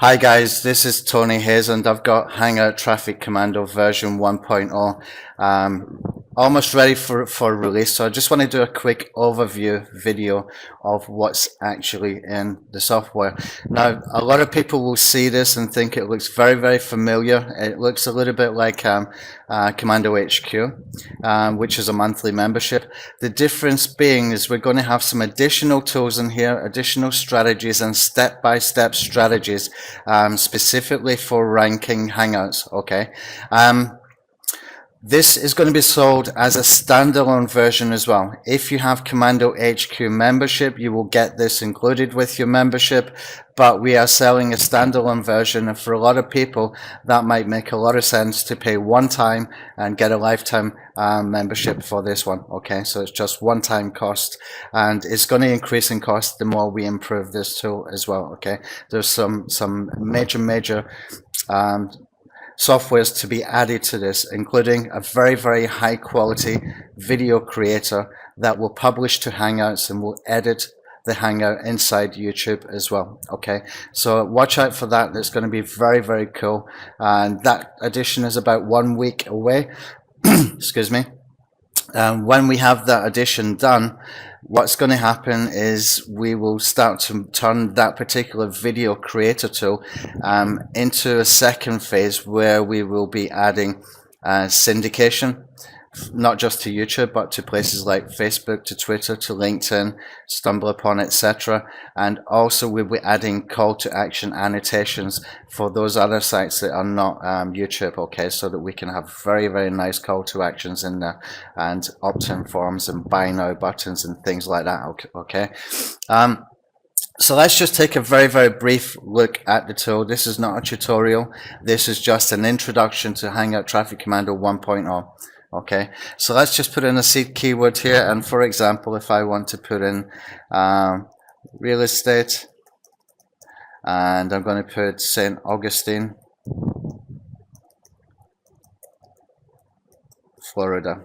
Hi guys, this is Tony Hayes and I've got Hangout Traffic Commando version 1.0 almost ready for release. So I just want to do a quick overview video of what's actually in the software. Now, a lot of people will see this and think it looks very familiar. It looks a little bit like Commando HQ, which is a monthly membership. The difference being is we're going to have some additional tools in here, additional strategies and step-by-step strategies specifically for ranking Hangouts. Okay. This is going to be sold as a standalone version as well. If you have Commando HQ membership, you will get this included with your membership, but we are selling a standalone version, and for a lot of people that might make a lot of sense to pay one time and get a lifetime membership for this one. Okay, so it's just one-time cost, and it's going to increase in cost the more we improve this tool as well. Okay, there's some major softwares to be added to this, including a very high quality video creator that will publish to Hangouts and will edit the Hangout inside YouTube as well. Okay, so watch out for that. That's going to be very cool, and that edition is about 1 week away. Excuse me. When we have that edition done, what's going to happen is we will start to turn that particular video creator tool into a second phase where we will be adding syndication, not just to YouTube but to places like Facebook, to Twitter, to LinkedIn, StumbleUpon, etc. And also we'll be adding call to action annotations for those other sites that are not YouTube. Okay, so that we can have very nice call to actions in there, and opt-in forms and buy now buttons and things like that. Okay. So let's just take a very brief look at the tool. This is not a tutorial. This is just an introduction to Hangout Traffic Commando 1.0. Okay, so let's just put in a seed keyword here, and for example, if I want to put in real estate, and I'm going to put St. Augustine, Florida,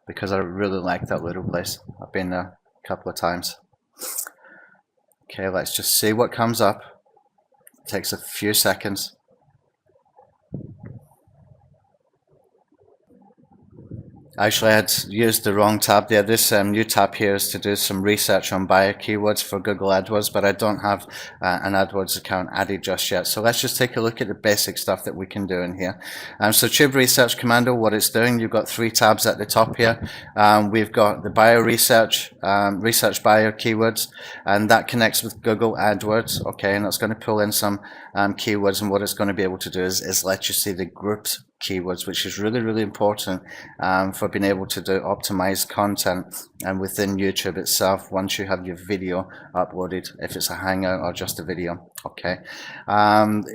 because I really like that little place. I've been there a couple of times. Okay, let's just see what comes up. It takes a few seconds. Actually, I had used the wrong tab there. This new tab here is to do some research on buyer keywords for Google AdWords, but I don't have an AdWords account added just yet. So let's just take a look at the basic stuff that we can do in here. So Tube Research Commando, what it's doing, you've got 3 tabs at the top here. We've got the buyer research, research buyer keywords, and that connects with Google AdWords. Okay, and that's going to pull in some keywords, and what it's going to be able to do is let you see the groups keywords, which is really important for being able to do optimized content and within YouTube itself once you have your video uploaded, if it's a Hangout or just a video. Okay,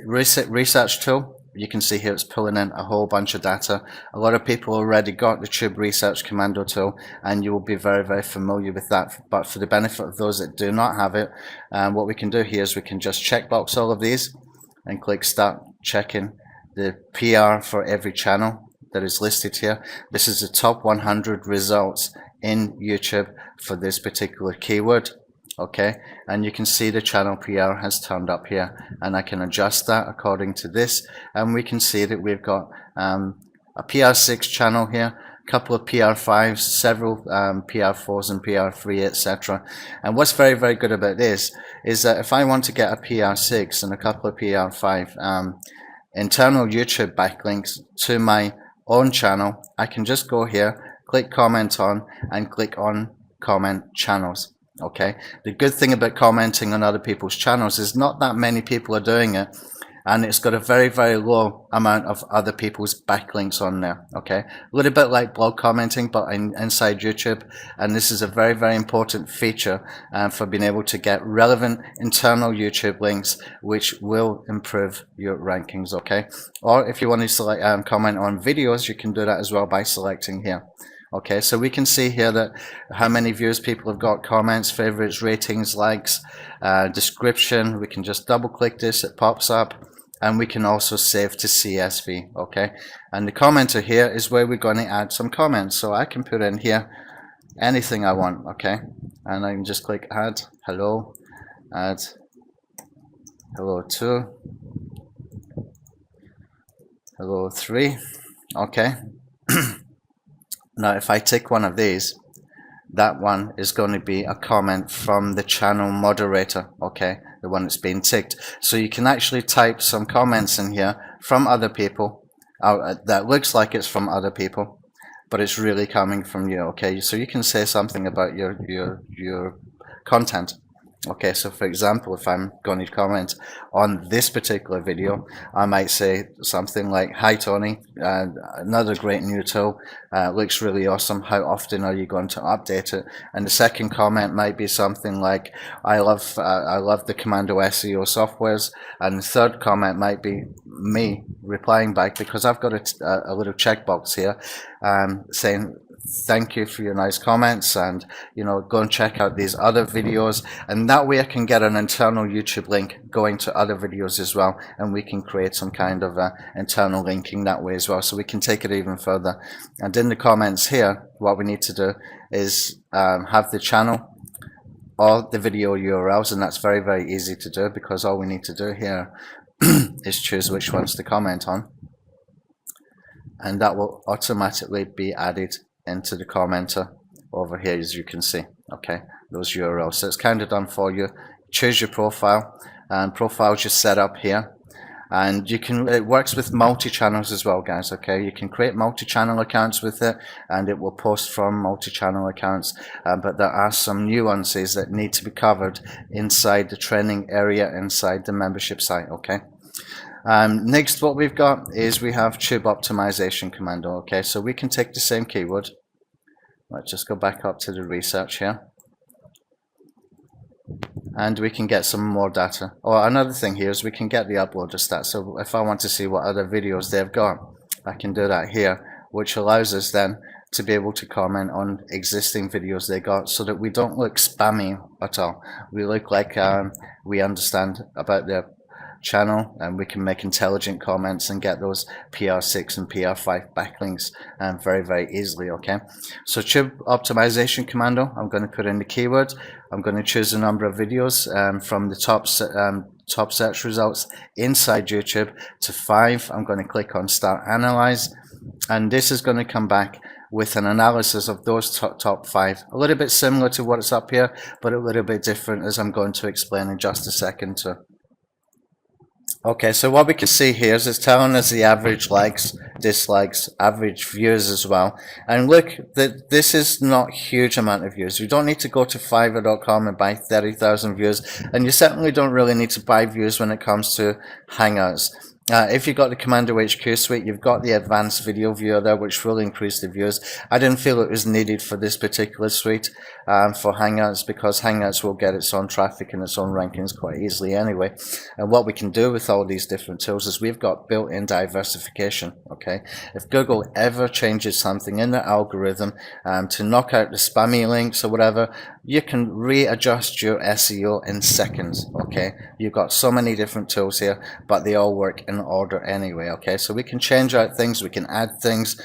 research tool, you can see here it's pulling in a whole bunch of data. A lot of people already got the Tube Research Commando tool, and you will be very familiar with that, but for the benefit of those that do not have it, what we can do here is we can just checkbox all of these and click start checking the PR for every channel that is listed here. This is the top 100 results in YouTube for this particular keyword. Okay, and you can see the channel PR has turned up here, and I can adjust that according to this, and we can see that we've got a PR6 channel here, a couple of PR5s, several PR4s and PR3, etc. And what's very good about this is that if I want to get a PR6 and a couple of PR5 internal YouTube backlinks to my own channel, I can just go here, click comment on, and click on comment channels. Okay, the good thing about commenting on other people's channels is not that many people are doing it, and it's got a very low amount of other people's backlinks on there. Okay, a little bit like blog commenting, but inside YouTube, and this is a very important feature for being able to get relevant internal YouTube links, which will improve your rankings. Okay, or if you want to select comment on videos, you can do that as well by selecting here. Okay, so we can see here that how many views people have got, comments, favorites, ratings, likes, description. We can just double click this, it pops up, and we can also save to CSV. Okay, and the commenter here is where we're going to add some comments. So I can put in here anything I want. Okay, and I can just click add, hello, add hello 2, hello 3. Okay. Now if I tick one of these, that one is going to be a comment from the channel moderator, okay, the one that's been ticked. So you can actually type some comments in here from other people that looks like it's from other people, but it's really coming from you, okay. So you can say something about your content. Okay, so for example, if I'm going to comment on this particular video, I might say something like, "Hi Tony, another great new tool, looks really awesome. How often are you going to update it?" And the second comment might be something like, I love the Commando SEO softwares." And the third comment might be me replying back, because I've got a little checkbox here saying, "Thank you for your nice comments, and go and check out these other videos." And that way I can get an internal YouTube link going to other videos as well, and we can create some kind of internal linking that way as well, so we can take it even further. And in the comments here, what we need to do is have the channel or the video URLs, and that's very, very easy to do, because all we need to do here is choose which ones to comment on, and that will automatically be added into the commenter over here, as you can see, okay, those URLs. So it's kind of done for you. Choose your profile, and profile just set up here, and it works with multi-channels as well, guys, okay. You can create multi-channel accounts with it, and it will post from multi-channel accounts, but there are some nuances that need to be covered inside the training area inside the membership site, okay. Next, what we've got is we have tube optimization commando, okay. So we can take the same keyword. Let's just go back up to the research here, and we can get some more data. Or another thing here is we can get the uploader stats. So if I want to see what other videos they've got, I can do that here, which allows us then to be able to comment on existing videos they got, so that we don't look spammy at all. We look like we understand about their channel, and we can make intelligent comments and get those PR6 and PR5 backlinks very, very easily, okay. So tube optimization commando, I'm going to put in the keyword. I'm going to choose a number of videos from the top search results inside YouTube to 5. I'm going to click on start analyze, and this is going to come back with an analysis of those top 5. A little bit similar to what's up here, but a little bit different, as I'm going to explain in just a second too. Okay, so what we can see here is it's telling us the average likes, dislikes, average views as well. And look, this is not a huge amount of views. You don't need to go to Fiverr.com and buy 30,000 views, and you certainly don't really need to buy views when it comes to Hangouts. If you've got the Commando HQ suite, you've got the advanced video viewer there, which will increase the views. I didn't feel it was needed for this particular suite for Hangouts, because Hangouts will get its own traffic and its own rankings quite easily anyway. And what we can do with all these different tools is we've got built-in diversification, okay? If Google ever changes something in their algorithm to knock out the spammy links or whatever, you can readjust your SEO in seconds, okay? You've got so many different tools here, but they all work in order anyway, okay? So we can change out things, we can add things,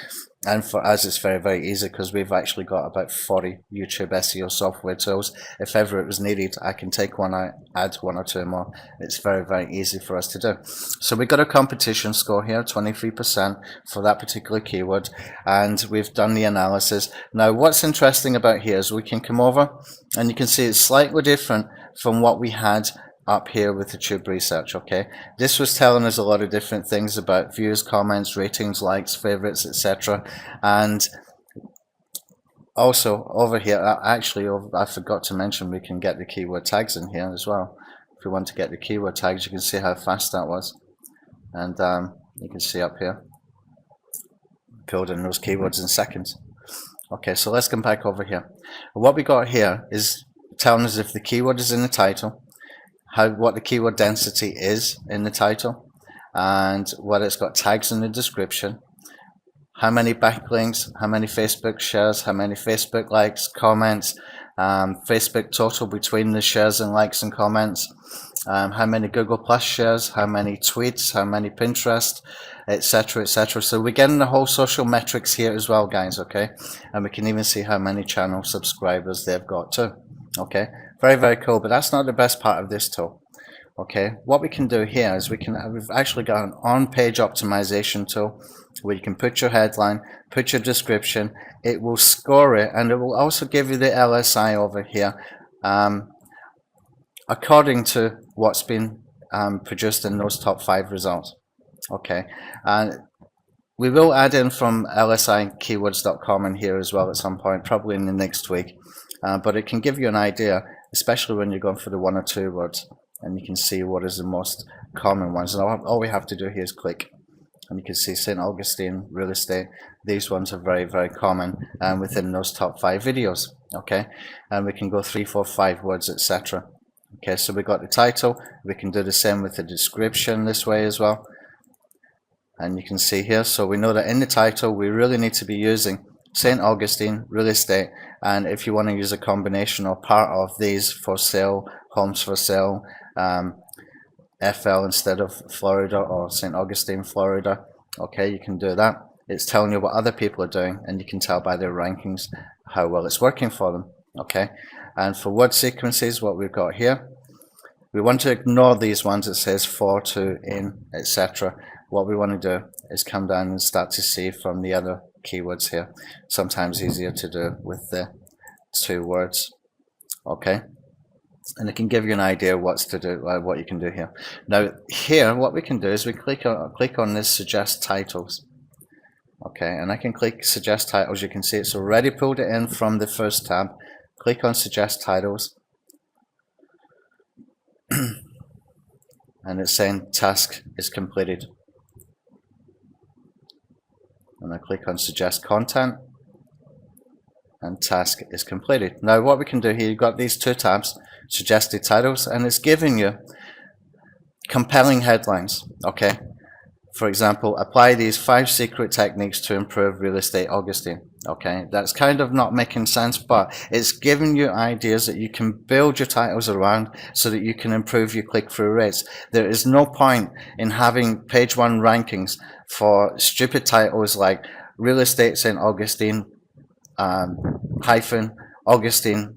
and for us it's very, very easy, because we've actually got about 40 YouTube SEO software tools. If ever it was needed, I can take one out, add 1 or 2 more. It's very, very easy for us to do. So we've got a competition score here, 23% for that particular keyword, and we've done the analysis. Now what's interesting about here is we can come over, and you can see it's slightly different from what we had up here with the tube research, okay. This was telling us a lot of different things about views, comments, ratings, likes, favorites, etc. And also over here, actually I forgot to mention, we can get the keyword tags in here as well. If we want to get the keyword tags, you can see how fast that was, and you can see up here filled in those keywords in seconds. Okay, so let's come back over here. What we got here is telling us if the keyword is in the title, what the keyword density is in the title, and whether it's got tags in the description, how many backlinks, how many Facebook shares, how many Facebook likes, comments, Facebook total between the shares and likes and comments, how many Google Plus shares, how many tweets, how many Pinterest, etc, etc. So we're getting the whole social metrics here as well, guys, okay. And we can even see how many channel subscribers they've got too, okay. Very, very cool, but that's not the best part of this tool. Okay, what we can do here is we've actually got an on-page optimization tool where you can put your headline, put your description, it will score it, and it will also give you the LSI over here according to what's been produced in those top 5 results. Okay, and we will add in from lsikeywords.com in here as well at some point, probably in the next week, but it can give you an idea, especially when you're going for the 1 or 2 words, and you can see what is the most common ones. And all we have to do here is click, and you can see St. Augustine, real estate. These ones are very, very common within those top 5 videos. Okay, and we can go 3, 4, 5 words, etc. Okay, so we got the title. We can do the same with the description this way as well. And you can see here, so we know that in the title we really need to be using St. Augustine, real estate, and if you want to use a combination or part of these, for sale, homes for sale, FL instead of Florida, or St. Augustine, Florida, okay, you can do that. It's telling you what other people are doing, and you can tell by their rankings how well it's working for them. Okay, and for word sequences, what we've got here, we want to ignore these ones. It says for, to, in, etc. What we want to do is come down and start to see from the other keywords here. Sometimes easier to do with the 2 words. Okay, and it can give you an idea what you can do here. Now here, what we can do is we click on this suggest titles. Okay, and I can click suggest titles. You can see it's already pulled it in from the first tab. Click on suggest titles, and it's saying task is completed. And I click on suggest content, and task is completed. Now what we can do here, you've got these 2 tabs, suggested titles, and it's giving you compelling headlines. Okay, for example, apply these 5 secret techniques to improve real estate, Augustine. Okay, that's kind of not making sense, but it's giving you ideas that you can build your titles around so that you can improve your click-through rates. There is no point in having page 1 rankings for stupid titles like real estate St. Augustine hyphen Augustine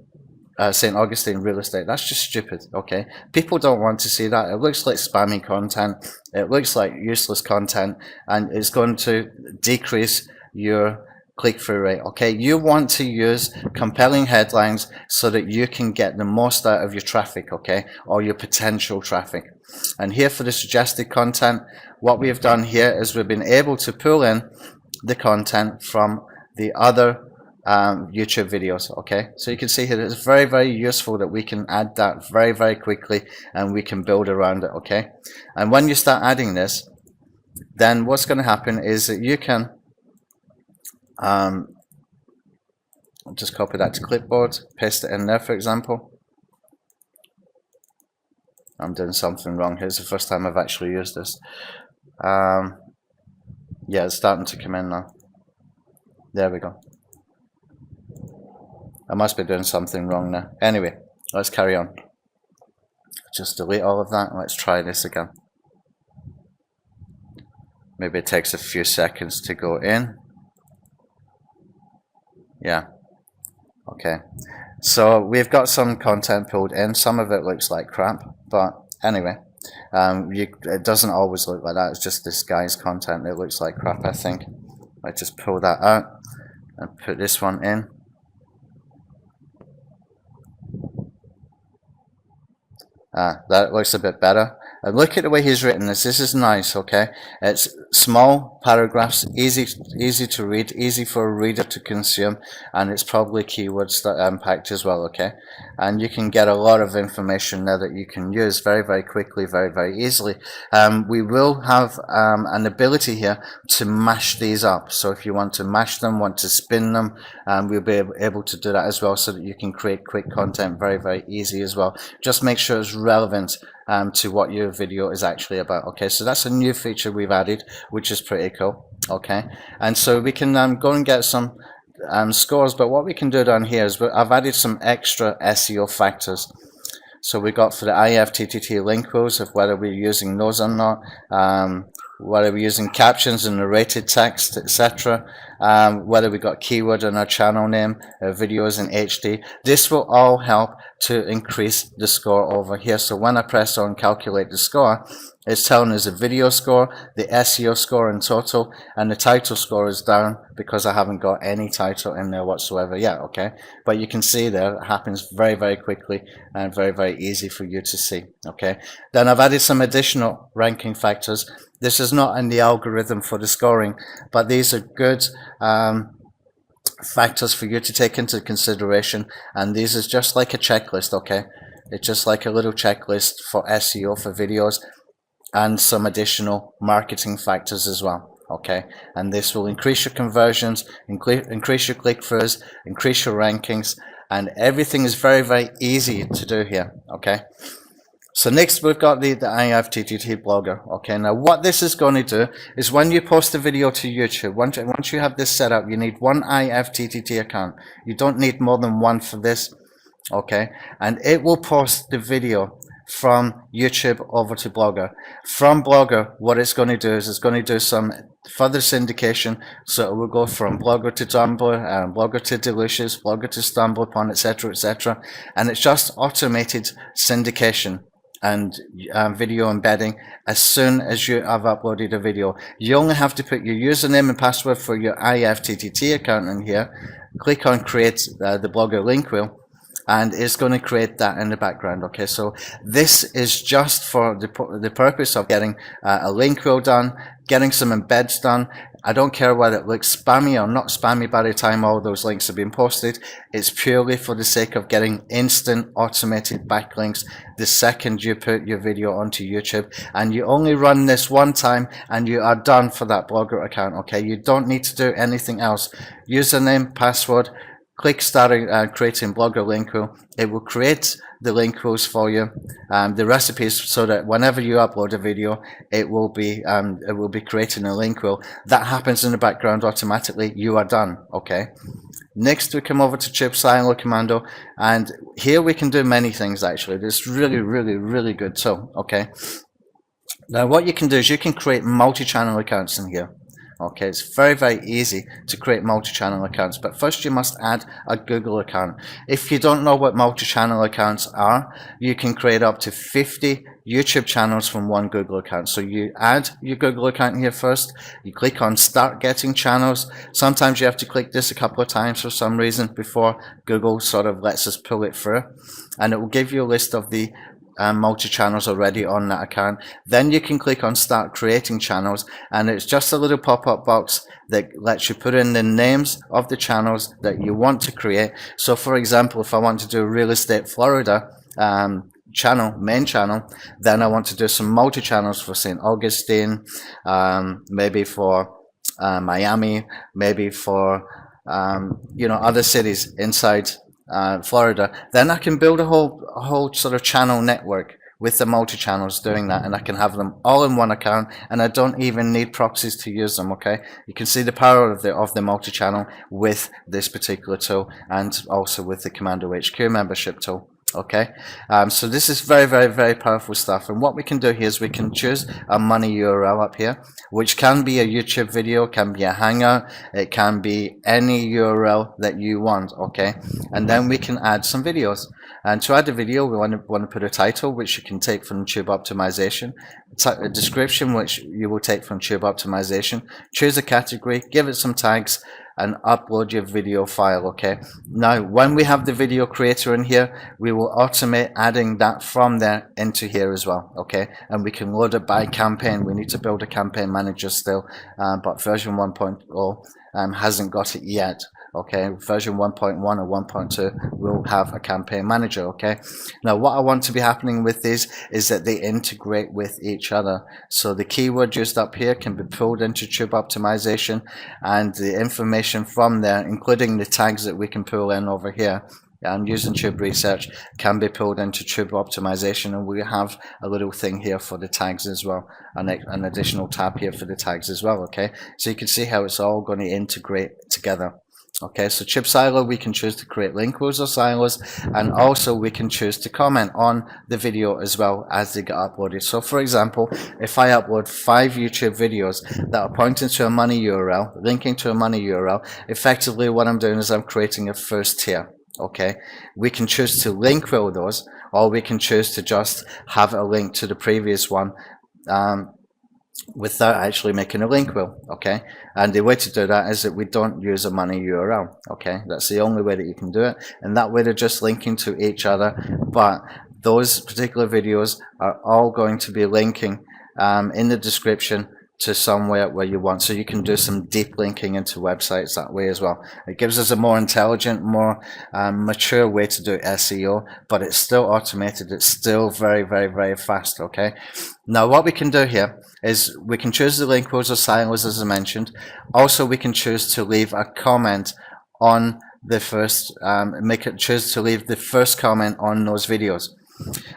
St. Augustine real estate. That's just stupid. Okay, people don't want to see that. It looks like spammy content, it looks like useless content, and it's going to decrease your click-through rate. Okay, you want to use compelling headlines so that you can get the most out of your traffic, okay, or your potential traffic. And here for the suggested content, what we've done here is we've been able to pull in the content from the other YouTube videos. Okay, so you can see here it's very, very useful that we can add that very, very quickly, and we can build around it. Okay, and when you start adding this, then what's going to happen is that you can I'll just copy that to clipboard, paste it in there. For example, I'm doing something wrong here. It's the first time I've actually used this. Yeah, it's starting to come in now. There we go. I must be doing something wrong now. Anyway, let's carry on. Just delete all of that and let's try this again. Maybe it takes a few seconds to go in. Yeah. Okay. So we've got some content pulled in. Some of it looks like crap, but anyway, it doesn't always look like that. It's just this guy's content that looks like crap, I think. I just pull that out and put this one in. That looks a bit better. And look at the way he's written this. This is nice, okay? It's small paragraphs, easy to read, easy for a reader to consume, and it's probably keywords that packed as well, okay? And you can get a lot of information there that you can use very, very quickly, very, very easily. We will have an ability here to mash these up. So if you want to mash them, want to spin them, we'll be able to do that as well, so that you can create quick content very, very easy as well. Just make sure it's relevant to what your video is actually about. Okay, so that's a new feature we've added, which is pretty cool. Okay, and so we can go and get some scores, but what we can do down here is I've added some extra SEO factors. So we got for the IFTTT link rules, of whether we're using those or not, whether we're using captions and narrated text, etc. whether we got keyword in our channel name, videos in HD. This will all help to increase the score over here. So when I press on calculate the score, it's telling us the video score, the SEO score in total, and the title score is down because I haven't got any title in there whatsoever yet, okay? But you can see there, it happens very, very quickly and very, very easy for you to see, okay? Then I've added some additional ranking factors. This is not in the algorithm for the scoring, but these are good factors for you to take into consideration, and these is just like a checklist, okay? It's just like a little checklist for SEO for videos, and some additional marketing factors as well, okay? And this will increase your conversions, increase your click-throughs, increase your rankings, and everything is very, very easy to do here, okay? So next we've got the IFTTT blogger, okay? Now what this is going to do is when you post a video to YouTube, once you have this set up, you need one IFTTT account. You don't need more than one for this, okay? And it will post the video from YouTube over to Blogger. From Blogger, what it's going to do is it's going to do some further syndication, so it will go from Blogger to Tumblr, Blogger to Delicious, Blogger to StumbleUpon, etc., etc. And it's just automated syndication and video embedding as soon as you have uploaded a video. You only have to put your username and password for your IFTTT account in here, click on create the Blogger link wheel, and it's going to create that in the background, okay? So this is just for the purpose of getting a link wheel done, getting some embeds done. I don't care whether it looks spammy or not spammy by the time all those links have been posted. It's purely for the sake of getting instant automated backlinks the second you put your video onto YouTube. And you only run this one time and you are done for that Blogger account, okay? You don't need to do anything else. Username, password, click start creating Blogger link wheel. It will create the link wheels for you, the recipes, so that whenever you upload a video, it will be creating a link wheel. That happens in the background automatically. You are done, okay? Next, we come over to Silo Commando, and here we can do many things actually. This really, really, really good tool, okay? Now, what you can do is you can create multi-channel accounts in here. Okay, it's very, very easy to create multi-channel accounts, but first you must add a Google account. If you don't know what multi-channel accounts are, you can create up to 50 YouTube channels from one Google account. So you add your Google account here first, you click on Start Getting Channels. Sometimes you have to click this a couple of times for some reason before Google sort of lets us pull it through, and it will give you a list of the multi-channels already on that account. Then you can click on Start Creating Channels, and it's just a little pop-up box that lets you put in the names of the channels that you want to create. So for example, if I want to do Real Estate Florida main channel, then I want to do some multi-channels for St. Augustine, maybe for Miami, maybe for other cities inside Florida. Then I can build a whole sort of channel network with the multi-channels doing that, and I can have them all in one account, and I don't even need proxies to use them, okay? You can see the power of the multi-channel with this particular tool, and also with the Commando HQ membership tool. Okay, so this is very, very, very powerful stuff, and what we can do here is we can choose a money URL up here, which can be a YouTube video, can be a Hangout, it can be any URL that you want, okay? And then we can add some videos, and to add a video we want to put a title, which you can take from Tube Optimization, a description, which you will take from Tube Optimization, choose a category, give it some tags, and upload your video file, okay? Now, when we have the video creator in here, we will automate adding that from there into here as well, okay? And we can load it by campaign. We need to build a campaign manager still, but version 1.0 hasn't got it yet. Okay, version 1.1 or 1.2 will have a campaign manager, okay? Now, what I want to be happening with these is that they integrate with each other. So the keyword used up here can be pulled into Tube Optimization, and the information from there, including the tags that we can pull in over here, and using Tube Research, can be pulled into Tube Optimization, and we have a little thing here for the tags as well, an additional tab here for the tags as well, okay? So you can see how it's all going to integrate together. Okay, so chip silo, we can choose to create link wheels or silos, and also we can choose to comment on the video as well as they get uploaded. So for example, if I upload 5 YouTube videos that are pointing to a money URL, linking to a money URL, effectively what I'm doing is I'm creating a first tier. Okay, we can choose to link wheel those, or we can choose to just have a link to the previous one without actually making a link wheel. Okay, and the way to do that is that we don't use a money URL. Okay, that's the only way that you can do it, and that way they're just linking to each other, but those particular videos are all going to be linking in the description to somewhere where you want, so you can do some deep linking into websites that way as well. It gives us a more intelligent, more mature way to do SEO, but it's still automated. It's still very, very, very fast. Okay, now what we can do here is we can choose the link wheels or silos, as I mentioned. Also, we can choose to leave a comment on the first, choose to leave the first comment on those videos.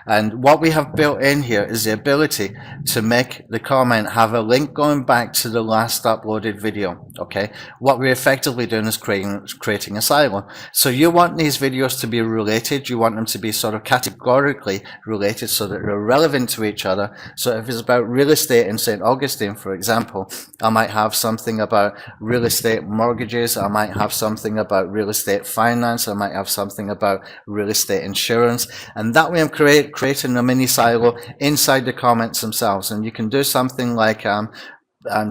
And what we have built in here is the ability to make the comment have a link going back to the last uploaded video. Okay, what we're effectively doing is creating a silo. So you want these videos to be related, you want them to be sort of categorically related so that they're relevant to each other. So if it's about real estate in St. Augustine, for example, I might have something about real estate mortgages, I might have something about real estate finance, I might have something about real estate insurance, and that way I'm creating a mini silo inside the comments themselves. And you can do something like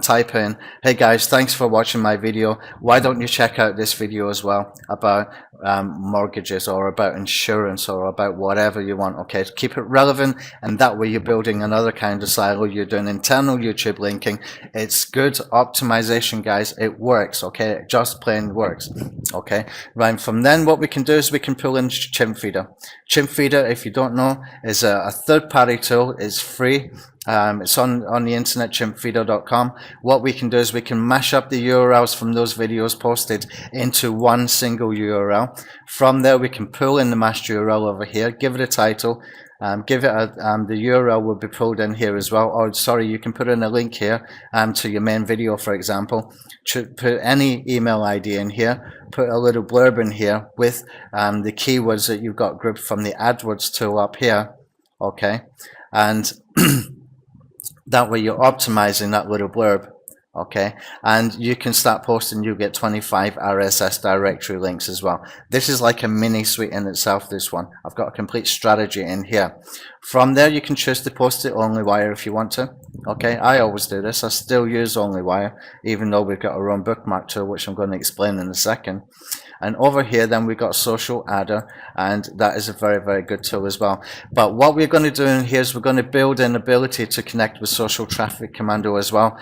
type in, hey guys, thanks for watching my video, why don't you check out this video as well about mortgages or about insurance or about whatever you want. Okay, keep it relevant, and that way you're building another kind of silo. You're doing internal YouTube linking. It's good optimization, guys. It works. Okay, it just plain works. Okay, right, from then what we can do is we can pull in Chimp Feeder. Chimp Feeder, if you don't know, is a third-party tool. It's free. It's on the internet, chimpfeeder.com. What we can do is we can mash up the URLs from those videos posted into one single URL. From there, we can pull in the mashed URL over here, give it a title, give it the URL will be pulled in here as well. Or sorry, you can put in a link here to your main video, for example. Put any email ID in here, put a little blurb in here with the keywords that you've got grouped from the AdWords tool up here. Okay, and that way you're optimizing that little blurb. Okay, and you can start posting. You get 25 RSS directory links as well. This is like a mini suite in itself, this one. I've got a complete strategy in here. From there, you can choose to post it OnlyWire if you want to. Okay, I always do this. I still use OnlyWire, even though we've got our own bookmark tool, which I'm going to explain in a second. And over here, then we've got Social Adder, and that is a very, very good tool as well. But what we're going to do in here is we're going to build an ability to connect with Social Traffic Commando as well,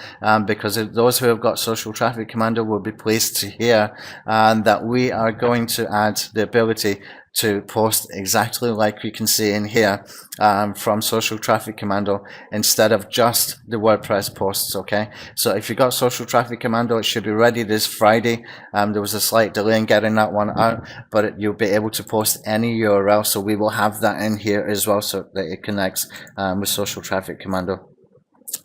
because those who have got Social Traffic Commando will be pleased to hear that we are going to add the ability to post exactly like you can see in here from Social Traffic Commando instead of just the WordPress posts. Okay, so if you got Social Traffic Commando, it should be ready this Friday. There was a slight delay in getting that one out, but you'll be able to post any URL, so we will have that in here as well so that it connects with Social Traffic Commando.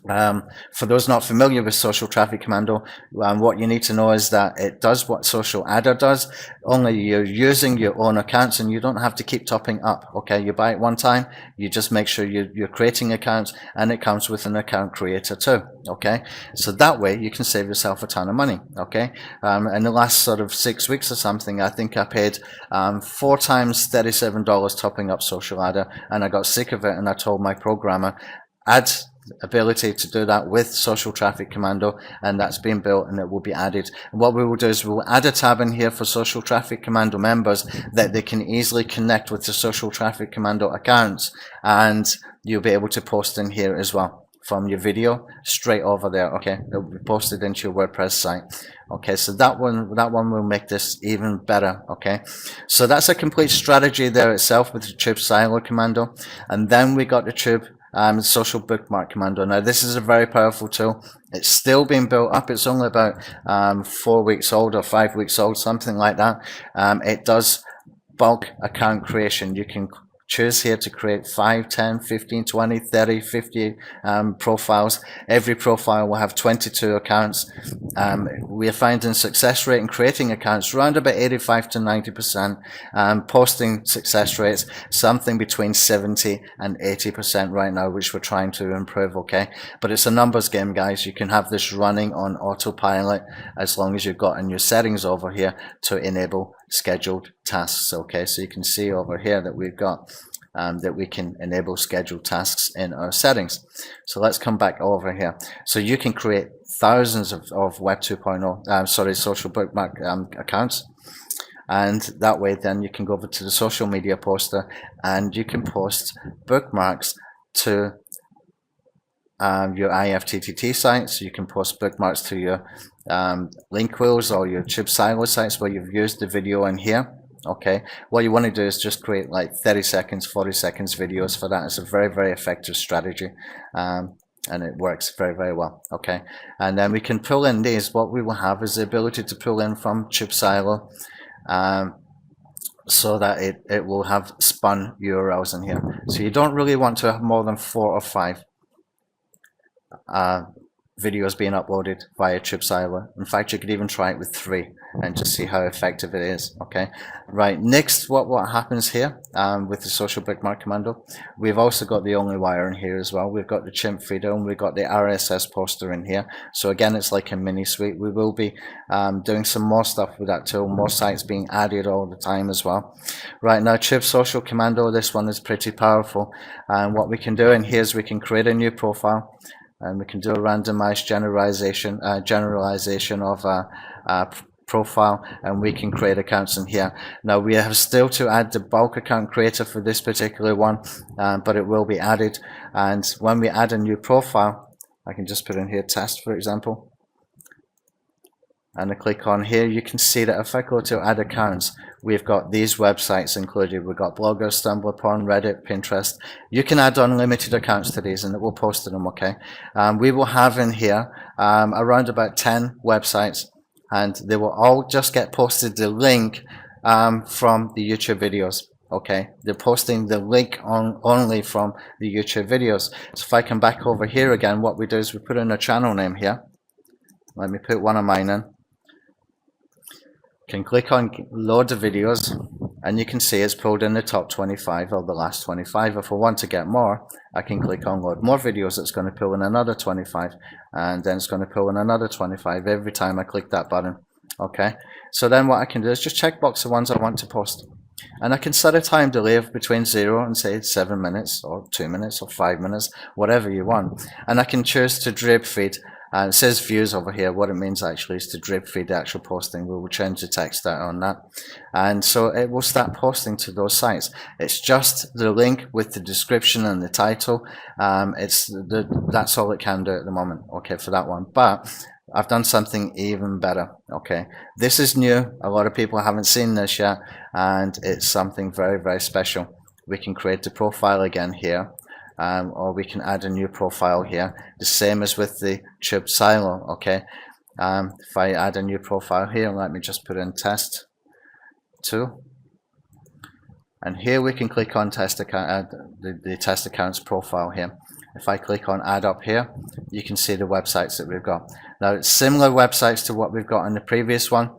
For those not familiar with Social Traffic Commando, what you need to know is that it does what Social Adder does, only you're using your own accounts and you don't have to keep topping up. Okay, you buy it one time, you just make sure you're creating accounts, and it comes with an account creator too. Okay, so that way you can save yourself a ton of money. Okay, in the last sort of 6 weeks or something, I think I paid 4 times $37 topping up Social Adder, and I got sick of it, and I told my programmer, add ability to do that with Social Traffic Commando, and that's been built and it will be added. And what we will do is we'll add a tab in here for Social Traffic Commando members that they can easily connect with the Social Traffic Commando accounts, and you'll be able to post in here as well from your video straight over there. Okay, it'll be posted into your WordPress site. Okay, so that one will make this even better. Okay, so that's a complete strategy there itself with the Tube Silo Commando. And then we got the Tube Social Bookmark Commando. Now this is a very powerful tool. It's still being built up. It's only about 4 weeks old or 5 weeks old, something like that. It does bulk account creation. You can choose here to create 5, 10, 15, 20, 30, 50 profiles. Every profile will have 22 accounts. We are finding success rate in creating accounts around about 85 to 90%. Posting success rates something between 70 and 80% right now, which we're trying to improve. Okay, but it's a numbers game, guys. You can have this running on autopilot as long as you've got in your settings over here to enable scheduled tasks. Okay, so you can see over here that we've got that we can enable scheduled tasks in our settings. So let's come back over here. So you can create thousands of Web 2.0 social bookmark accounts, and that way then you can go over to the social media poster and you can post bookmarks to your IFTTT sites. You can post bookmarks to your link wheels or your tube silo sites where you've used the video in here. Okay, what you want to do is just create like 30 seconds, 40 seconds videos for that. It's a very, very effective strategy, and it works very, very well. Okay, and then we can pull in these. What we will have is the ability to pull in from tube silo, so that it will have spun URLs in here. So you don't really want to have more than 4 or 5 videos being uploaded via tube silo. In fact, you could even try it with 3 and just see how effective it is. Okay, right, next what happens here with the social bookmark commando, we've also got the only wire in here as well. We've got the chimp feeder and we've got the RSS poster in here. So again, it's like a mini suite. We will be doing some more stuff with that tool, more sites being added all the time as well. Right now, chip social commando, this one is pretty powerful, and what we can do in here is we can create a new profile, and we can do a randomized generalization of a profile, and we can create accounts in here. Now we have still to add the bulk account creator for this particular one, but it will be added. And when we add a new profile, I can just put in here test, for example, and I click on here. You can see that if I go to add accounts, we've got these websites included. We've got Blogger, StumbleUpon, Reddit, Pinterest. You can add unlimited accounts to these and it will post to them. Okay, we will have in here around about 10 websites, and they will all just get posted the link from the YouTube videos. Okay, they're posting the link only from the YouTube videos. So if I come back over here again, what we do is we put in a channel name here. Let me put one of mine in. Can click on load the videos, and you can see it's pulled in the top 25 or the last 25. If I want to get more, I can click on load more videos. It's going to pull in another 25, and then it's going to pull in another 25 every time I click that button. Okay, so then what I can do is just check box the ones I want to post, and I can set a time delay of between 0 and say 7 minutes or 2 minutes or 5 minutes, whatever you want. And I can choose to drip feed. It says views over here. What it means actually is to drip feed the actual posting. We will change the text out on that, and so it will start posting to those sites. It's just the link with the description and the title. That's all it can do at the moment. Okay, for that one. But I've done something even better. Okay, this is new. A lot of people haven't seen this yet, and it's something very, very special. We can create the profile again here. Or we can add a new profile here, the same as with the tube silo. Okay, if I add a new profile here, let me just put in test 2, and here we can click on test account, the test accounts profile here. If I click on add up here, you can see the websites that we've got. Now it's similar websites to what we've got in the previous one.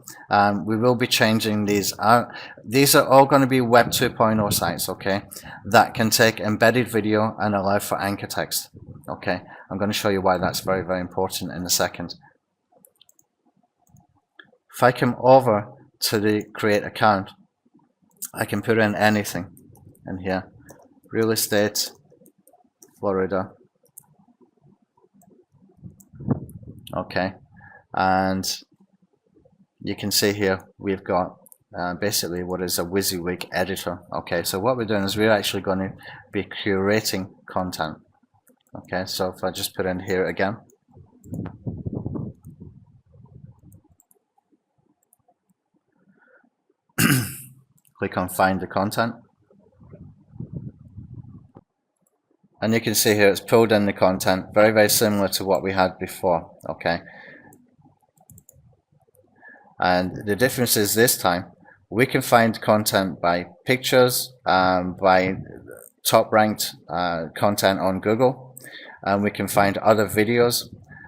We will be changing these out. These are all going to be Web 2.0 sites, okay, that can take embedded video and allow for anchor text. Okay, I'm going to show you why that's very, very important in a second. If I come over to the create account, I can put in anything in here. Real estate, Florida. Okay, and you can see here we've got basically what is a WYSIWYG editor. Okay, so what we're doing is we're actually going to be curating content. Okay, so if I just put in here again, click on find the content, and you can see here it's pulled in the content, very, very similar to what we had before. Okay, and the difference is this time We can find content by pictures, by top ranked content on Google, and we can find other videos,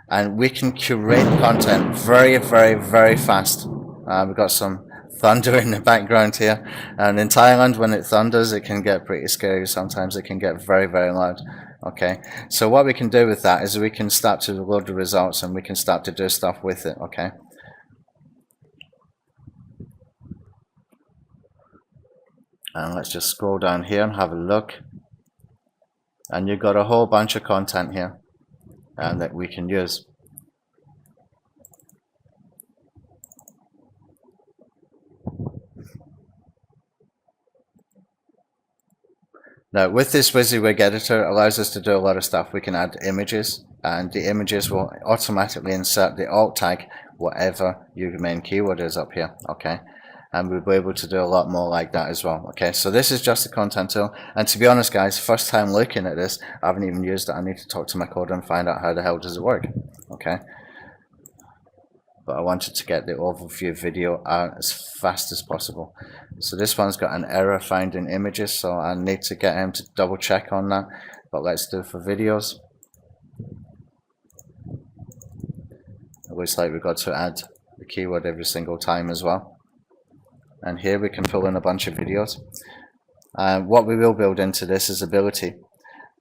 and we can curate content very, very, very fast. We've got some thunder in the background here, and in Thailand, when it thunders, it can get pretty scary. Sometimes it can get very, very loud. Okay, so what we can do with that is we can start to load the results, and we can start to do stuff with it. Okay. And let's just scroll down here and have a look. And you've got a whole bunch of content here that we can use. Now, with this WYSIWYG editor, it allows us to do a lot of stuff. We can add images, and the images will automatically insert the alt tag, whatever your main keyword is up here. Okay. And we'll be able to do a lot more like that as well. Okay, so this is just a content tool, and to be honest guys, first time looking at this, I haven't even used it. I need to talk to my coder and find out how the hell does it work. Okay, but I wanted to get the overview video out as fast as possible. So this one's got an error finding images, so I need to get him to double check on that, but let's do it for videos. It looks like we've got to add the keyword every single time as well. And here we can pull in a bunch of videos. What we will build into this is ability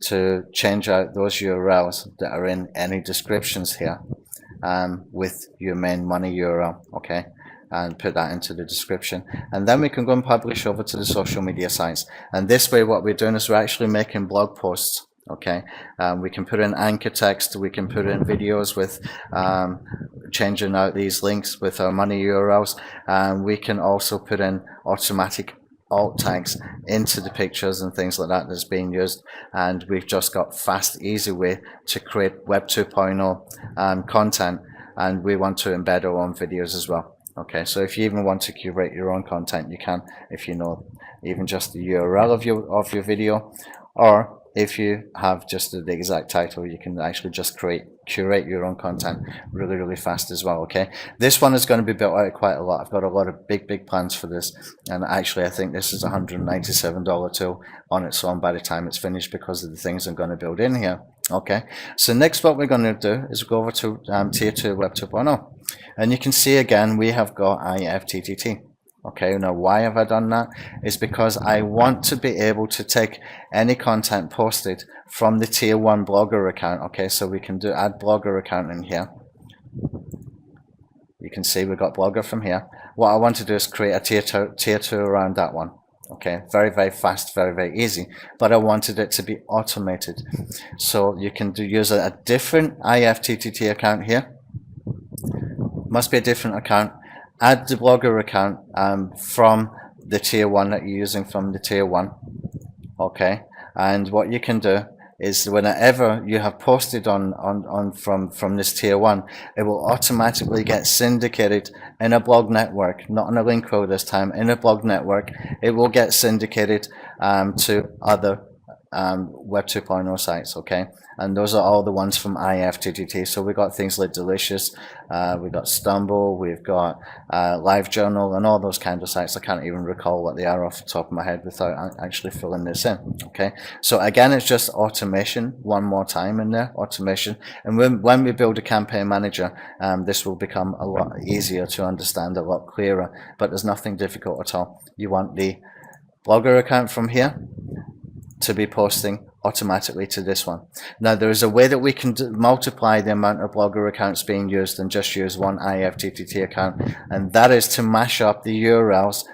to change out those URLs that are in any descriptions here with your main money URL, okay, and put that into the description. And then we can go and publish over to the social media sites. And this way what we're doing is we're actually making blog posts. Okay, we can put in anchor text, we can put in videos with changing out these links with our money URLs, and we can also put in automatic alt tags into the pictures and things like that that's being used. And we've just got fast, easy way to create Web 2.0 content, and we want to embed our own videos as well. Okay, so if you even want to curate your own content, you can, if you know even just the URL of your video, or if you have just the exact title, you can actually just curate your own content really, really fast as well. Okay, this one is going to be built out quite a lot. I've got a lot of big plans for this, and actually I think this is a $197 tool on its own by the time it's finished, because of the things I'm going to build in here. Okay, so next what we're going to do is go over to tier 2 Web 2.0, and you can see again we have got IFTTT. Okay, now why have I done that? Is because I want to be able to take any content posted from the tier 1 blogger account. Okay, so we can do add blogger account in here. You can see we've got blogger from here. What I want to do is create a tier 2 around that one. Okay, very, very fast, very, very easy, but I wanted it to be automated. So you can use a different IFTTT account here. Must be a different account. Add the blogger account from the tier 1 that you're using from the tier 1. Okay, and what you can do is whenever you have posted from this tier 1, it will automatically get syndicated in a blog network, not on a link row this time, in a blog network. It will get syndicated to other Web 2.0 sites. Okay, and those are all the ones from IFTTT. So we got things like Delicious, we got Stumble, we've got LiveJournal, and all those kind of sites. I can't even recall what they are off the top of my head without actually filling this in. Okay, so again, it's just automation one more time in there, automation. And when we build a campaign manager, this will become a lot easier to understand, a lot clearer, but there's nothing difficult at all. You want the blogger account from here to be posting automatically to this one. Now there is a way that we can multiply the amount of blogger accounts being used and just use one IFTTT account, and that is to mash up the URLs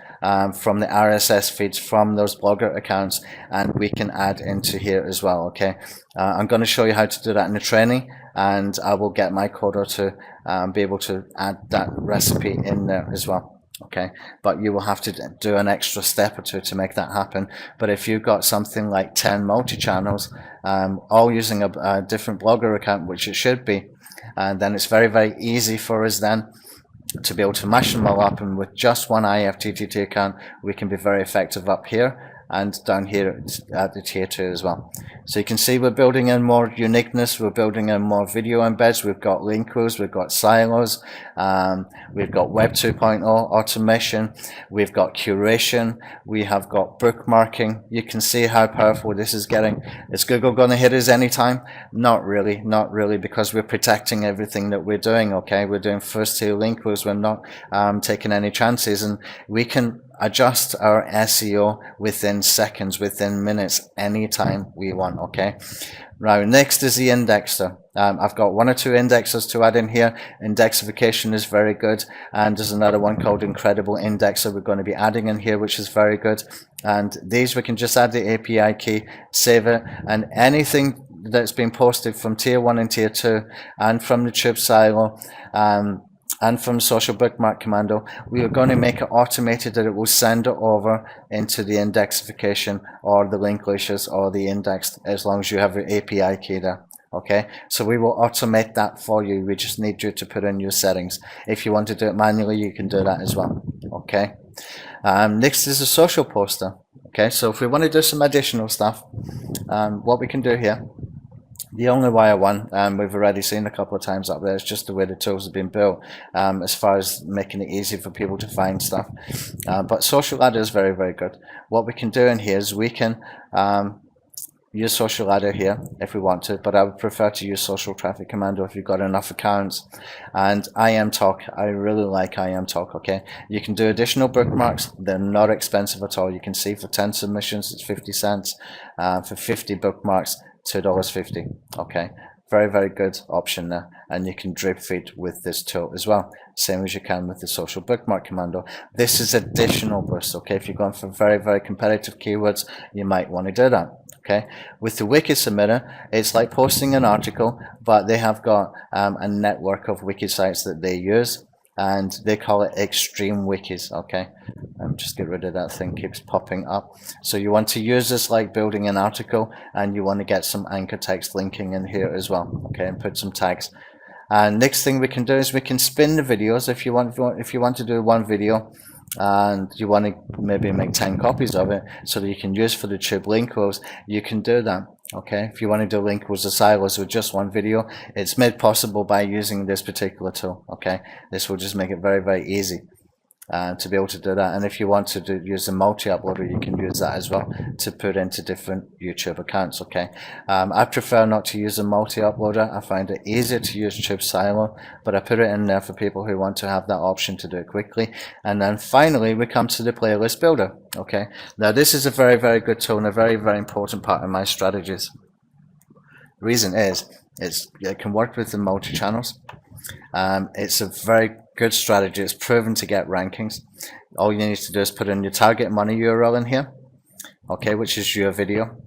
from the RSS feeds from those blogger accounts, and we can add into here as well. Okay, I'm going to show you how to do that in the training, and I will get my coder to be able to add that recipe in there as well. Okay, but you will have to do an extra step or two to make that happen. But if you've got something like 10 multi-channels, all using a different blogger account, which it should be, then it's very, very easy for us then to be able to mash them all up, and with just one IFTTT account we can be very effective up here and down here at the tier 2 as well. So you can see we're building in more uniqueness, we're building in more video embeds, we've got link rows, we've got silos, we've got Web 2.0 automation, we've got curation, we have got bookmarking. You can see how powerful this is getting. Is Google going to hit us anytime? Not really, because we're protecting everything that we're doing, okay? We're doing first tier link rows, we're not taking any chances, and we can adjust our SEO within seconds, within minutes, anytime we want, okay? Right, next is the indexer. I've got 1 or 2 indexers to add in here. Indexification is very good, and there's another one called Incredible Indexer we're going to be adding in here, which is very good. And these we can just add the API key, save it, and anything that's been posted from tier 1 and tier 2 and from the Tube silo and from Social Bookmark Commando, we are going to make it automated that it will send it over into the indexification or the link leashes or the indexed, as long as you have your API key there. Okay, so we will automate that for you. We just need you to put in your settings. If you want to do it manually, you can do that as well. Okay, next is a social poster. Okay, so if we want to do some additional stuff, what we can do here, the only wire one, we've already seen a couple of times up there, it's just the way the tools have been built as far as making it easy for people to find stuff. But Social Ladder is very, very good. What we can do in here is we can use Social Ladder here if we want to, but I would prefer to use Social Traffic Commando if you've got enough accounts. And IM-Talk, I really like IM-Talk, okay? You can do additional bookmarks, they're not expensive at all. You can see for 10 submissions, it's 50 cents. For 50 bookmarks, $2.50. Okay, very, very good option there, and you can drip feed with this tool as well, same as you can with the Social Bookmark Commando. This is additional boost, okay? If you're going for very, very competitive keywords, you might want to do that. Okay, with the Wiki Submitter, it's like posting an article, but they have got a network of wiki sites that they use, and they call it Extreme Wikis. Okay, just get rid of that thing, keeps popping up. So you want to use this like building an article, and you want to get some anchor text linking in here as well. Okay, and put some tags. And next thing we can do is we can spin the videos. If you want to do one video and you want to maybe make 10 copies of it so that you can use for the Tube link rows, you can do that. Okay, if you want to do link rows or silos with just one video, it's made possible by using this particular tool. Okay, this will just make it very, very easy to be able to do that. And if you want to use a multi-uploader, you can use that as well to put into different YouTube accounts. Okay, I prefer not to use a multi-uploader. I find it easier to use Tube Silo, but I put it in there for people who want to have that option to do it quickly. And then finally we come to the playlist builder. Okay, now this is a very, very good tool and a very, very important part of my strategies. The reason is it can work with the multi-channels. It's a very good strategy. It's proven to get rankings. All you need to do is put in your target money URL in here, okay, which is your video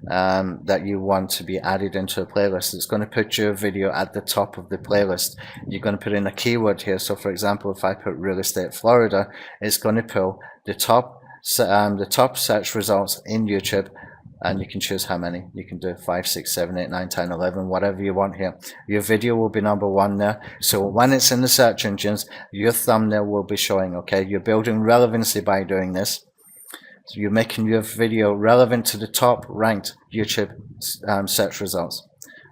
that you want to be added into a playlist. It's going to put your video at the top of the playlist. You're going to put in a keyword here. So for example, if I put real estate Florida, it's going to pull the top search results in YouTube, and you can choose how many. You can do 5, 6, 7, 8, 9, 10, 11, whatever you want here. Your video will be number 1 there. So when it's in the search engines, your thumbnail will be showing, okay? You're building relevancy by doing this. So you're making your video relevant to the top ranked YouTube search results.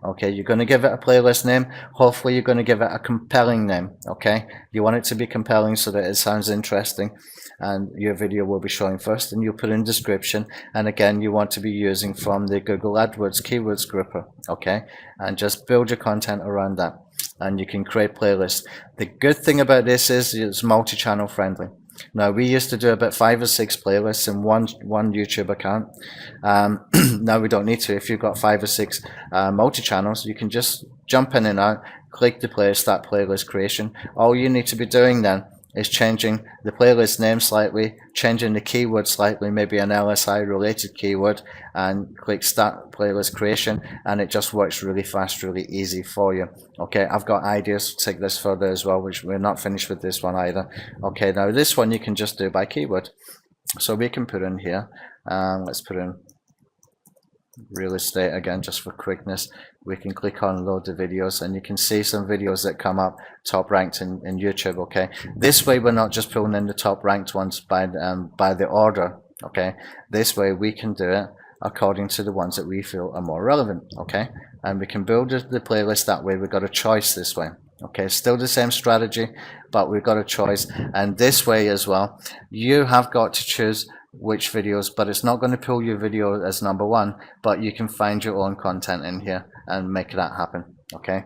Okay, you're going to give it a playlist name. Hopefully you're going to give it a compelling name. Okay, you want it to be compelling so that it sounds interesting, and your video will be showing first, and you'll put in description. And again, you want to be using from the Google AdWords keywords grouper. Okay, and just build your content around that, and you can create playlists. The good thing about this is it's multi-channel friendly. Now, we used to do about 5 or 6 playlists in one YouTube account. Now we don't need to. If you've got 5 or 6 multi-channels, you can just jump in and out, click the play, start playlist creation. All you need to be doing then is changing the playlist name slightly, changing the keyword slightly, maybe an LSI related keyword, and click start playlist creation, and it just works really fast, really easy for you. Okay, I've got ideas to take this further as well, which we're not finished with this one either. Okay, now this one you can just do by keyword. So we can put in here, let's put in real estate again, just for quickness. We can click on load the videos, and you can see some videos that come up top ranked in YouTube. Okay, this way we're not just pulling in the top ranked ones by the order Okay, this way we can do it according to the ones that we feel are more relevant. Okay, and we can build the playlist that way. We've got a choice this way. Okay, still the same strategy, but we've got a choice. And this way as well, you have got to choose which videos, but it's not going to pull your video as number one, but you can find your own content in here and make that happen. Okay,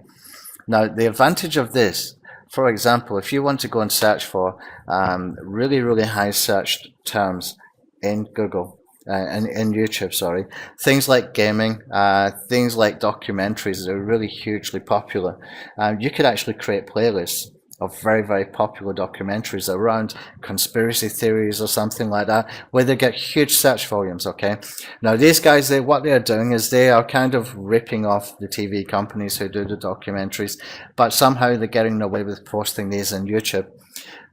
now the advantage of this, for example, if you want to go and search for really high searched terms in Google, and in YouTube, sorry, things like gaming, things like documentaries that are really hugely popular. You could actually create playlists of very popular documentaries around conspiracy theories or something like that, where they get huge search volumes. Okay, now these guys, what they are doing is they are kind of ripping off the TV companies who do the documentaries, but somehow they're getting away with posting these on YouTube.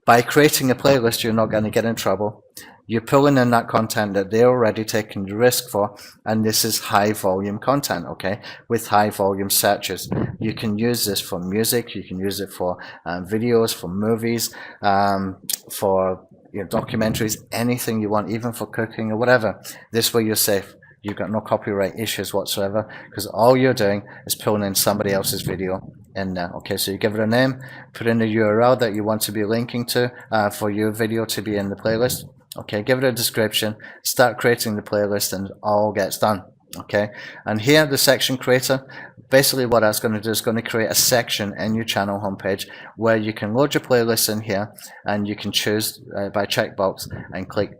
By creating a playlist, you're not going to get in trouble. You're pulling in that content that they're already taking the risk for, and this is high volume content, okay, with high volume searches. You can use this for music, you can use it for videos, for movies, for documentaries, anything you want, even for cooking or whatever. This way you're safe. You've got no copyright issues whatsoever, because all you're doing is pulling in somebody else's video in there. Okay, so you give it a name, put in the URL that you want to be linking to for your video to be in the playlist. Okay, give it a description, start creating the playlist, and all gets done. Okay, and here the section creator, basically what that's going to do is going to create a section in your channel homepage where you can load your playlist in here, and you can choose by checkbox and click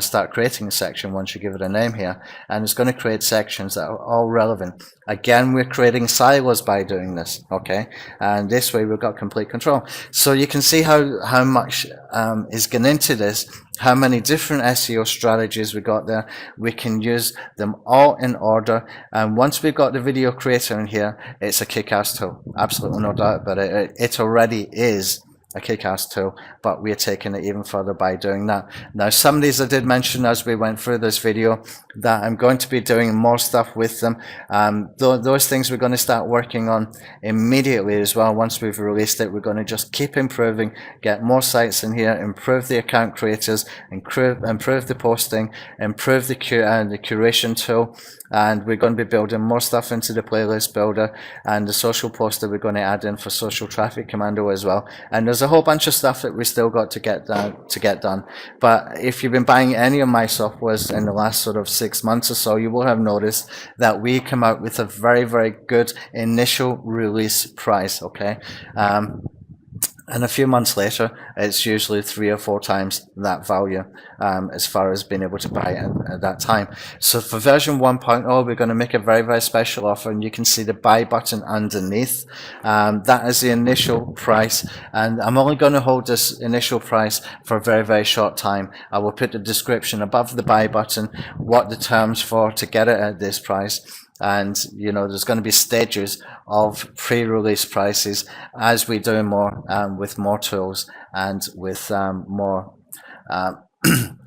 start creating a section once you give it a name here, and it's going to create sections that are all relevant. Again, we're creating silos by doing this, okay, and this way we've got complete control. So you can see how much is going into this, how many different SEO strategies we got there. We can use them all in order, and once we've got the video creator in here, it's a kick-ass tool, absolutely no doubt about it. It already is a kick-ass tool, but we're taking it even further by doing that. Now, some of these I did mention as we went through this video that I'm going to be doing more stuff with them. Those things we're going to start working on immediately as well. Once we've released it, we're going to just keep improving, get more sites in here, improve the account creators, improve the posting, improve the curation tool, and we're going to be building more stuff into the playlist builder and the social poster we're going to add in for social traffic commando as well. And there's a whole bunch of stuff that we still got to get done. But if you've been buying any of my softwares in the last sort of 6 months or so, you will have noticed that we come out with a very good initial release price, okay? And a few months later, it's usually 3 or 4 times that value as far as being able to buy it at that time. So for version 1.0, we're going to make a very special offer, and you can see the buy button underneath. That is the initial price, and I'm only going to hold this initial price for a very short time. I will put the description above the buy button, what the terms for to get it at this price. And there's going to be stages of pre-release prices as we do more with more tools and with more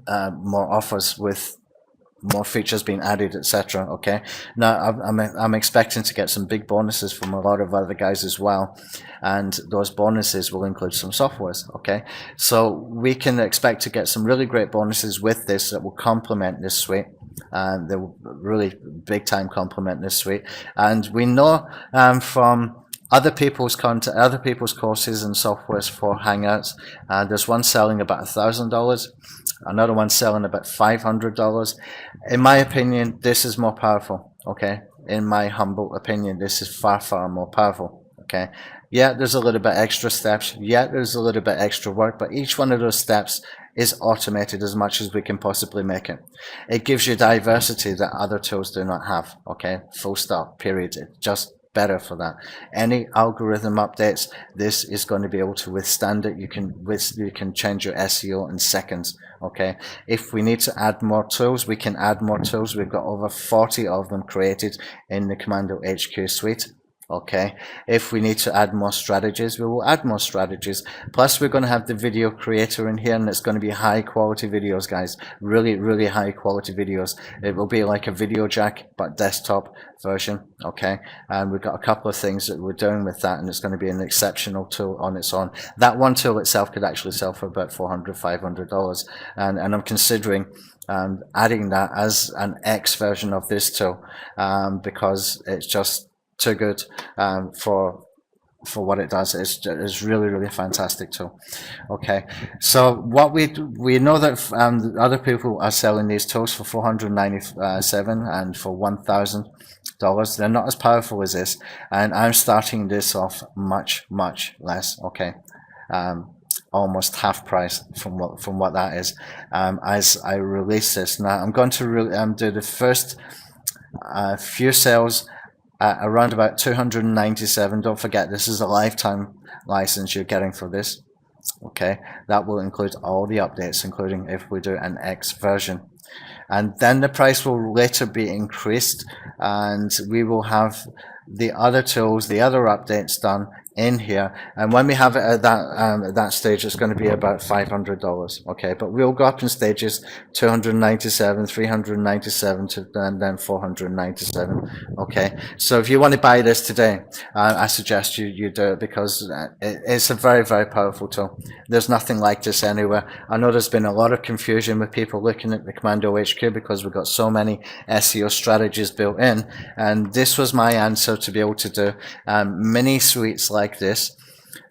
offers, with more features being added, etc. Okay, now I'm expecting to get some big bonuses from a lot of other guys as well, and those bonuses will include some softwares. Okay, so we can expect to get some really great bonuses with this that will complement this suite. And they will really big time complement this suite. And we know from other people's content, other people's courses and softwares for Hangouts, there's one selling about $1,000, another one selling about $500. In my opinion, this is more powerful. Okay, in my humble opinion, this is far more powerful. Okay, yeah, there's a little bit extra steps, yeah, there's a little bit extra work, but each one of those steps is automated as much as we can possibly make it. It gives you diversity that other tools do not have. Okay, full stop, period. It's just better for that. Any algorithm updates, this is going to be able to withstand it. You can change your SEO in seconds. Okay, if we need to add more tools, we can add more tools. We've got over 40 of them created in the Commando HQ suite. Okay, if we need to add more strategies, we will add more strategies. Plus, we're going to have the video creator in here, and it's going to be high quality videos, guys. Really, really high quality videos. It will be like a video jack, but desktop version. Okay, and we've got a couple of things that we're doing with that, and it's going to be an exceptional tool on its own. That one tool itself could actually sell for about $400, $500, and I'm considering adding that as an X version of this tool, because it's just too good for what it does. It's really, really fantastic tool. Okay, so what we know that other people are selling these tools for $497 and for $1,000. They're not as powerful as this, and I'm starting this off much less. Okay, almost half price from what that is. As I release this now, I'm going to do the first few sales around about $297. Don't forget, this is a lifetime license you're getting for this. Okay, that will include all the updates, including if we do an X version, and then the price will later be increased, and we will have the other tools, the other updates done in here, and when we have it at that stage, it's going to be about $500. Okay, but we'll go up in stages: 297, 397, to then 497. Okay, so if you want to buy this today, I suggest you do it, because it's a very, very powerful tool. There's nothing like this anywhere. I know there's been a lot of confusion with people looking at the Commando HQ because we've got so many SEO strategies built in, and this was my answer to be able to do mini suites like this,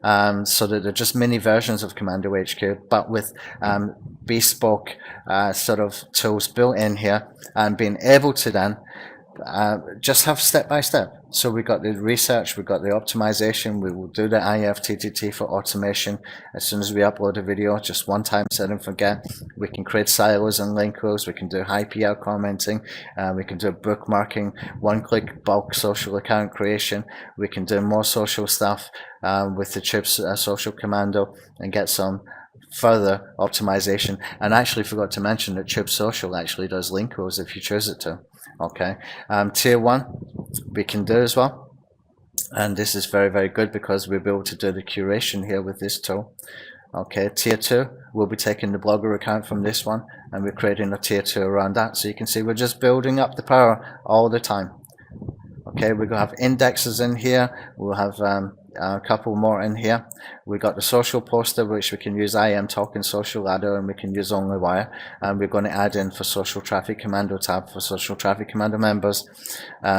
so that they're just mini versions of Commando HQ, but with bespoke sort of tools built in here, and being able to then just have step by step. So we got the research, we got the optimization, we will do the IFTTT for automation as soon as we upload a video, just one time, set and forget. We can create silos and link rows, we can do high PR commenting, we can do bookmarking, one-click bulk social account creation, we can do more social stuff with the Chips Social Commando, and get some further optimization. And I actually forgot to mention that Chips Social actually does link rows if you choose it to. Okay, tier 1 we can do as well, and this is very, very good because we'll be able to do the curation here with this tool. Okay, tier 2, we'll be taking the blogger account from this one, and we're creating a tier 2 around that. So you can see we're just building up the power all the time. Okay, we're going to have indexes in here, we'll have a couple more in here. We got the social poster, which we can use IM Talking Social Ladder, and we can use OnlyWire, and we're going to add in for Social Traffic Commando tab for Social Traffic Commando members.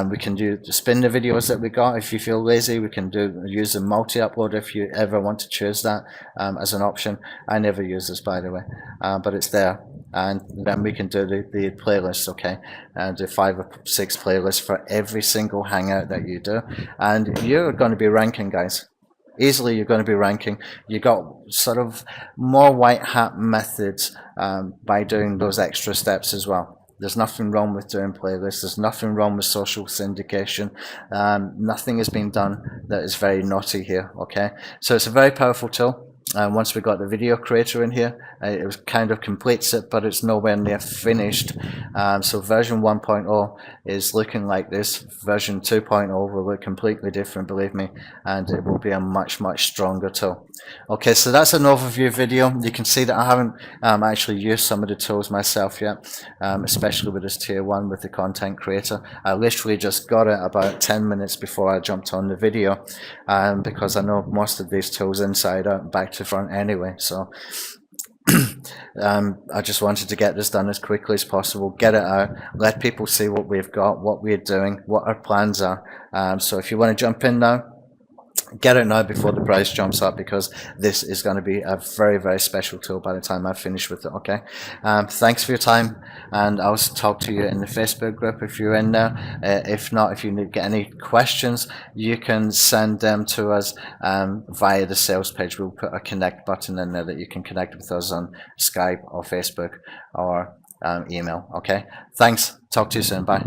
We can spin the videos that we got if you feel lazy. We can use a multi-upload if you ever want to choose that as an option. I never use this, by the way, but it's there. And then we can do the playlists, okay, and do 5 or 6 playlists for every single hangout that you do, and you're going to be ranking, guys. Easily you're going to be ranking. You got sort of more white hat methods by doing those extra steps as well. There's nothing wrong with doing playlists. There's nothing wrong with social syndication. Nothing has been done that is very naughty here, okay? So it's a very powerful tool. Once we got the video creator in here, it was kind of completes it, but it's nowhere near finished. So version 1.0 is looking like this. Version 2.0 will look completely different, believe me, and it will be a much stronger tool. Okay, so that's an overview video. You can see that I haven't actually used some of the tools myself yet, especially with this tier 1 with the content creator. I literally just got it about 10 minutes before I jumped on the video, because I know most of these tools inside out, back to front anyway. So I just wanted to get this done as quickly as possible, get it out, let people see what we've got, what we're doing, what our plans are. So if you want to jump in now, get it now before the price jumps up, because this is going to be a very special tool by the time I finish with it. Okay, thanks for your time, and I'll talk to you in the Facebook group if you're in there. If not, if you need to get any questions, you can send them to us via the sales page. We'll put a connect button in there that you can connect with us on Skype or Facebook or email. Okay, thanks, talk to you soon, bye.